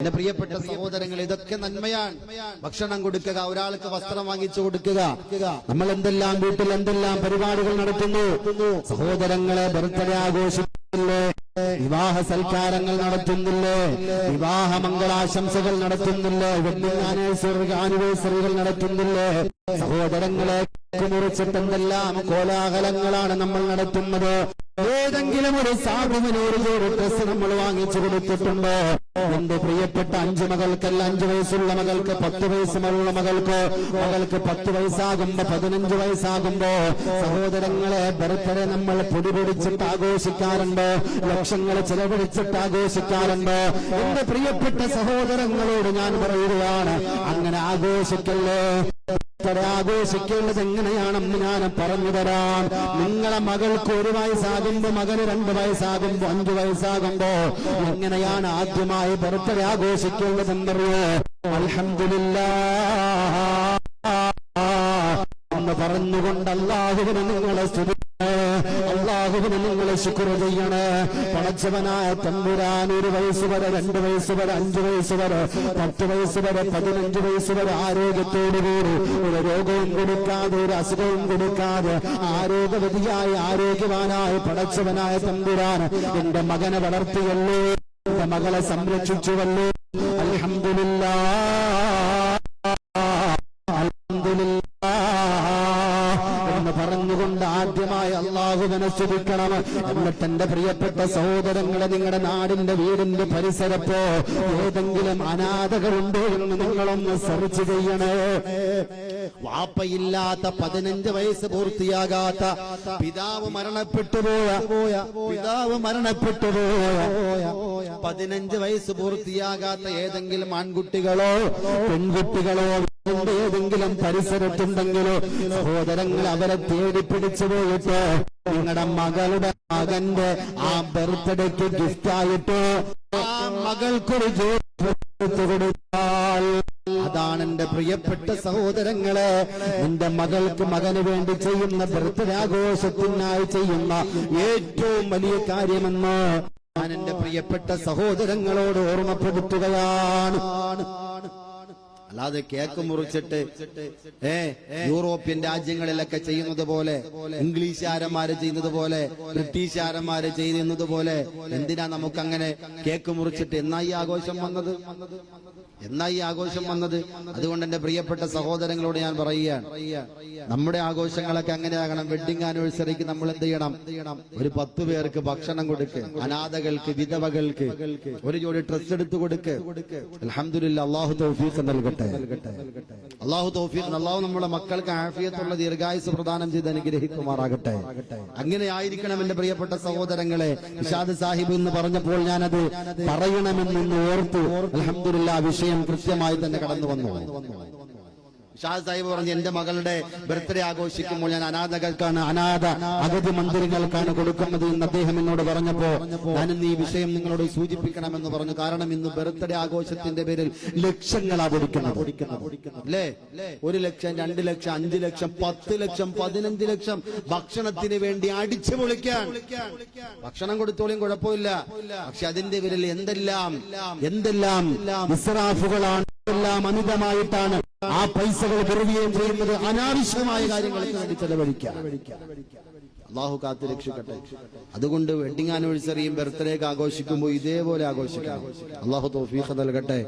എന്റെ പ്രിയപ്പെട്ട സഹോദരങ്ങൾ, ഇതൊക്കെ നന്മയാണ്. ഭക്ഷണം കൊടുക്കുക, ഒരാൾക്ക് വസ്ത്രം വാങ്ങിച്ചു കൊടുക്കുക. നമ്മൾ എന്തെല്ലാം വീട്ടിൽ എന്തെല്ലാം പരിപാടികൾ നടത്തുന്നു. സഹോദരങ്ങളെ, ബർത്ത്ഡേ ആഘോഷിക്കുന്നില്ലേ, വിവാഹ സൽക്കാരങ്ങൾ നടത്തുന്നില്ലേ, വിവാഹ മംഗളാശംസകൾ നടത്തുന്നില്ലേ, വെഡിങ് ആനിവേഴ്സറികൾ നടത്തുന്നില്ലേ. സഹോദരങ്ങളെ, മുറിച്ചിട്ട് എന്തെല്ലാം കോലാഹലങ്ങളാണ് നമ്മൾ നടത്തുന്നത്. ഏതെങ്കിലും ഒരു സാധുവിന് ഒരു ജോഡി ഡ്രസ് നമ്മൾ വാങ്ങിച്ചു കൊടുത്തിട്ടുണ്ടോ? എന്റെ പ്രിയപ്പെട്ട 5 മകൾക്കല്ല, 5 വയസ്സുള്ള മകൾക്ക്, 10 വയസ്സുള്ള മകൾക്ക് 10 വയസ്സാകുമ്പോ 15 വയസ്സാകുമ്പോ സഹോദരങ്ങളെ, ബർത്ത്ഡേ നമ്മൾ പൊടിപിടിച്ചിട്ട് ആഘോഷിക്കാറുണ്ട്, ലക്ഷങ്ങൾ ചെലവഴിച്ചിട്ട് ആഘോഷിക്കാറുണ്ട്. എന്റെ പ്രിയപ്പെട്ട സഹോദരങ്ങളോട് ഞാൻ പറയുകയാണ്, അങ്ങനെ ആഘോഷിക്കല്ലേ. ആഘോഷിക്കേണ്ടത് എങ്ങനെയാണെന്ന് ഞാൻ പറഞ്ഞു തരാം. നിങ്ങളെ മകൾക്ക് 1 വയസ്സാകുമ്പോ, മകന് 2 വയസ്സാകുമ്പോ, 5 വയസ്സാകുമ്പോ എങ്ങനെയാണ് ആദ്യമായി ബർത്ത്ഡേ ആഘോഷിക്കേണ്ടതെന്നറിയോ? അൽഹംദുലില്ലാഹ് എന്ന് പറഞ്ഞുകൊണ്ട് അല്ലാഹുവിനെ നിങ്ങളെ അല്ലാഹുവിനെ നിങ്ങളെ ശുക്ർ ചെയ്യണേ. പടച്ചവനായ തമ്പുരാൻ 1 വയസ്സ് വരെ, 2 വയസ്സ് വരെ, 5 വയസ്സ് വരെ, 10 വയസ്സ് വരെ, 15 വയസ്സ് വരെ ആരോഗ്യത്തോടുകൂടി ഒരു രോഗവും കൊടുക്കാതെ, ഒരു അസുഖവും കൊടുക്കാതെ ആരോഗ്യവതിയായി, ആരോഗ്യവാനായ പടച്ചവനായ തമ്പുരാൻ എന്റെ മകനെ വളർത്തിയല്ലോ, എന്റെ മകളെ സംരക്ഷിച്ചുവല്ലോ. അൽഹംദുലില്ലാഹ് എന്ന് പറഞ്ഞുകൊണ്ട് ആദ്യമായി അല്ലാഹുവിനെ സ്തുതിക്കണം. എന്നിട്ട് എന്റെ പ്രിയപ്പെട്ട സഹോദരങ്ങളെ, നിങ്ങളുടെ നാടിന്റെ വീടിന്റെ പരിസരത്തോ ഏതെങ്കിലും അനാഥകളുണ്ടോ എന്ന് നിങ്ങളൊന്ന് സെർച്ച് ചെയ്യണേ. വാപ്പയില്ലാത്ത, 15 വയസ്സ് പൂർത്തിയാകാത്ത, പിതാവ് മരണപ്പെട്ടുപോയ 15 വയസ്സ് പൂർത്തിയാകാത്ത ഏതെങ്കിലും ആൺകുട്ടികളോ പെൺകുട്ടികളോ ഏതെങ്കിലും പരിസരത്തുണ്ടെങ്കിലോ സഹോദരങ്ങൾ, അവരെ തേടി പിടിച്ചു പോയിട്ട് നിങ്ങളുടെ മകളുടെ, മകന്റെ ആ ബർത്ത്ഡേക്ക് ഗിഫ്റ്റായിട്ട് ആ മകൾക്കൊരു ജോലി കൊടുത്താൽ, അതാണ് എന്റെ പ്രിയപ്പെട്ട സഹോദരങ്ങളെ, നിന്റെ മകൾക്ക്, മകന് വേണ്ടി ചെയ്യുന്ന ബർത്ത്ഡേ ആഘോഷത്തിനായി ചെയ്യുന്ന ഏറ്റവും വലിയ കാര്യമെന്ന് ഞാൻ എന്റെ പ്രിയപ്പെട്ട സഹോദരങ്ങളോട് ഓർമ്മപ്പെടുത്തുകയാണ്. അല്ലാതെ കേക്ക് മുറിച്ചിട്ട് യൂറോപ്യൻ രാജ്യങ്ങളിലൊക്കെ ചെയ്യുന്നത് പോലെ, ഇംഗ്ലീഷുകാരന്മാര് ചെയ്യുന്നത് പോലെ, ബ്രിട്ടീഷുകാരന്മാര് ചെയ്യുന്നത് പോലെ എന്തിനാ നമുക്കങ്ങനെ കേക്ക് മുറിച്ചിട്ട്? എന്നായി ആഘോഷം വന്നത്? അതുകൊണ്ട് എന്റെ പ്രിയപ്പെട്ട സഹോദരങ്ങളോട് ഞാൻ പറയുകയാണ്, നമ്മുടെ ആഘോഷങ്ങളൊക്കെ അങ്ങനെയാകണം. വെഡിങ് ആനിവേഴ്സറിക്ക് നമ്മൾ എന്ത് ചെയ്യണം? ഒരു 10 പേർക്ക് ഭക്ഷണം കൊടുക്ക്, അനാഥകൾക്ക്, വിധവകൾക്ക് ഒരു ജോഡി ഡ്രസ് എടുത്തു കൊടുക്ക്. അൽഹംദുലില്ലാഹ്, അല്ലാഹു തൗഫീഖ് നൽകട്ടെ. അല്ലാഹു നമ്മുടെ മക്കൾക്ക് ആഫിയത്തുള്ള ദീർഘായുസ് പ്രദാനം ചെയ്ത് അനുഗ്രഹിക്കുമാറാകട്ടെ. അങ്ങനെ ആയിരിക്കണം എന്റെ പ്രിയപ്പെട്ട സഹോദരങ്ങളെ. ഇർഷാദ് സാഹിബ് എന്ന് പറഞ്ഞപ്പോൾ ഞാനത് പറയണമെന്ന് ഓർത്തു. അൽഹംദുലില്ലാഹ്, വിഷയം കൃത്യമായി തന്നെ കടന്നു വന്നു. ഷാദ് സാഹിബ് പറഞ്ഞു, എന്റെ മകളുടെ ബർത്ത്ഡേ ആഘോഷിക്കുമ്പോൾ ഞാൻ അനാഥകൾക്കാണ്, അനാഥ അഗതി മന്ദിരങ്ങൾക്കാണ് കൊടുക്കുന്നത് എന്ന് അദ്ദേഹം എന്നോട് പറഞ്ഞപ്പോ ഞാനിന്ന് ഈ വിഷയം നിങ്ങളോട് സൂചിപ്പിക്കണമെന്ന് പറഞ്ഞു. കാരണം ഇന്ന് ബർത്ത്ഡേ ആഘോഷത്തിന്റെ പേരിൽ ലക്ഷങ്ങളാ കൊടുക്കുന്നത്, അല്ലേ? 1 ലക്ഷം, 2 ലക്ഷം, 5 ലക്ഷം, 10 ലക്ഷം, 15 ലക്ഷം ഭക്ഷണത്തിന് വേണ്ടി അടിച്ചു പൊളിക്കാൻ. ഭക്ഷണം കൊടുത്തോളിയും കുഴപ്പമില്ല, പക്ഷെ അതിന്റെ പേരിൽ എന്തെല്ലാം ഇസ്രാഫുകളാണ്, എല്ലാം അമിതമായിട്ടാണ് ആ പൈസകൾ വെറുതെയും ചെയ്യുന്നത്. അനാവശ്യമായ കാര്യങ്ങൾക്ക് വേണ്ടി ചെലവഴിക്കാം. അല്ലാഹു കാത്ത് രക്ഷിക്കട്ടെ. അതുകൊണ്ട് വെഡിങ് ആനിവേഴ്സറിയും ബർത്ത്ഡേ ഒക്കെ ആഘോഷിക്കുമ്പോൾ ഇതേപോലെ ആഘോഷിക്കാം. അല്ലാഹു തൗഫീഖ് നൽകട്ടെ.